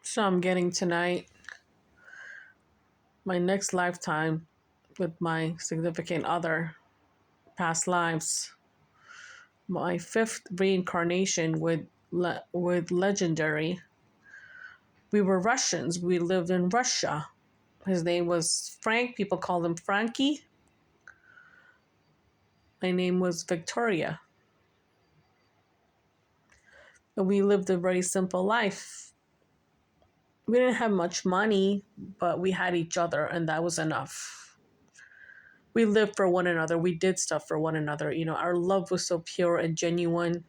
So I'm getting tonight my next lifetime with my significant other, past lives, my fifth reincarnation with legendary. We were Russians. We lived in Russia. His name was Frank. People called him Frankie. My name was Victoria. And we lived a very simple life. We didn't have much money, but we had each other, and that was enough. We lived for one another. We did stuff for one another. Our love was so pure and genuine.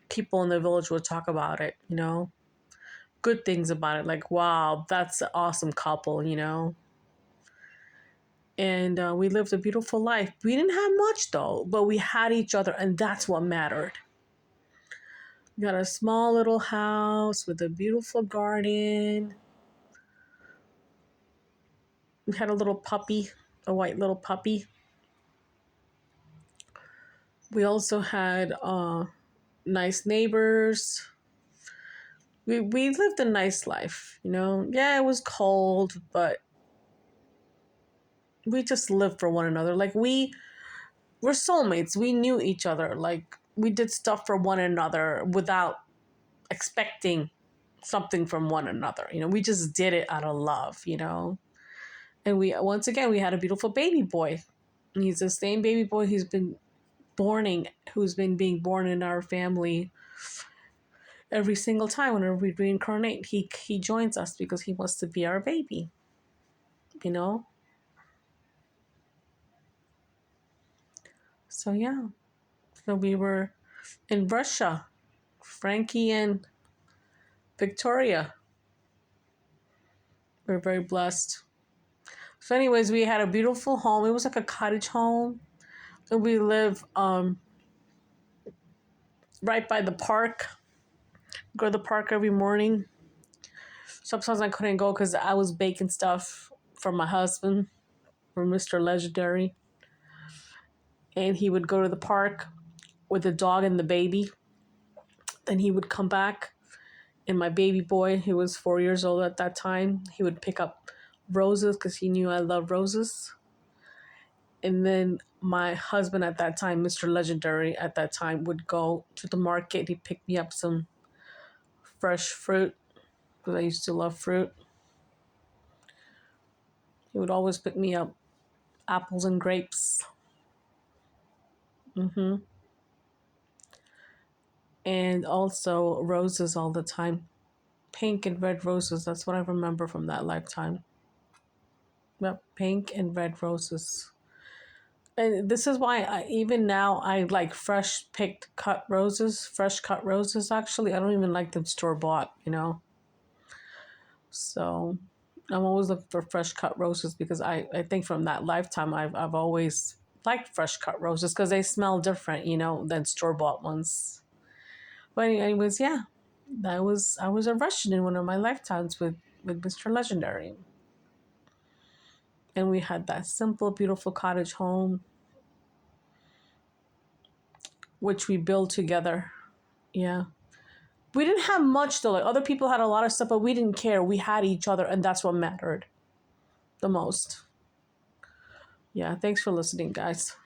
People in the village would talk about it. Good things about it. Like, wow, that's an awesome couple. And we lived a beautiful life. We didn't have much, though, but we had each other, and that's what mattered. We got a small little house with a beautiful garden. We had a little puppy, a white little puppy. We also had nice neighbors. We lived a nice life. Yeah, it was cold, but we just lived for one another. Like, we were soulmates. We knew each other. Like, we did stuff for one another without expecting something from one another. We just did it out of love. And once again, we had a beautiful baby boy. He's the same baby boy who's been being born in our family every single time. Whenever we reincarnate, he joins us because he wants to be our baby. So yeah. So we were in Russia, Frankie and Victoria. We're very blessed. So anyways, we had a beautiful home. It was like a cottage home. And we live right by the park. Go to the park every morning. Sometimes I couldn't go because I was baking stuff for my husband, for Mr. Legendary. And he would go to the park with the dog and the baby. Then he would come back, and my baby boy, he was 4 years old at that time, he would pick up roses because he knew I love roses. And then my husband at that time, Mr. Legendary at that time, would go to the market. He'd pick me up some fresh fruit because I used to love fruit. He would always pick me up apples and grapes. And also roses all the time. Pink and red roses. That's what I remember from that lifetime. Yep, pink and red roses. And this is why even now I like fresh cut roses, actually. I don't even like them store bought. So I'm always looking for fresh cut roses because I think from that lifetime I've always liked fresh cut roses because they smell different, than store bought ones. But anyways, yeah, I was a Russian in one of my lifetimes with Mr. Legendary. And we had that simple, beautiful cottage home, which we built together. Yeah. We didn't have much though. Like, other people had a lot of stuff, but we didn't care. We had each other, and that's what mattered the most. Yeah, thanks for listening, guys.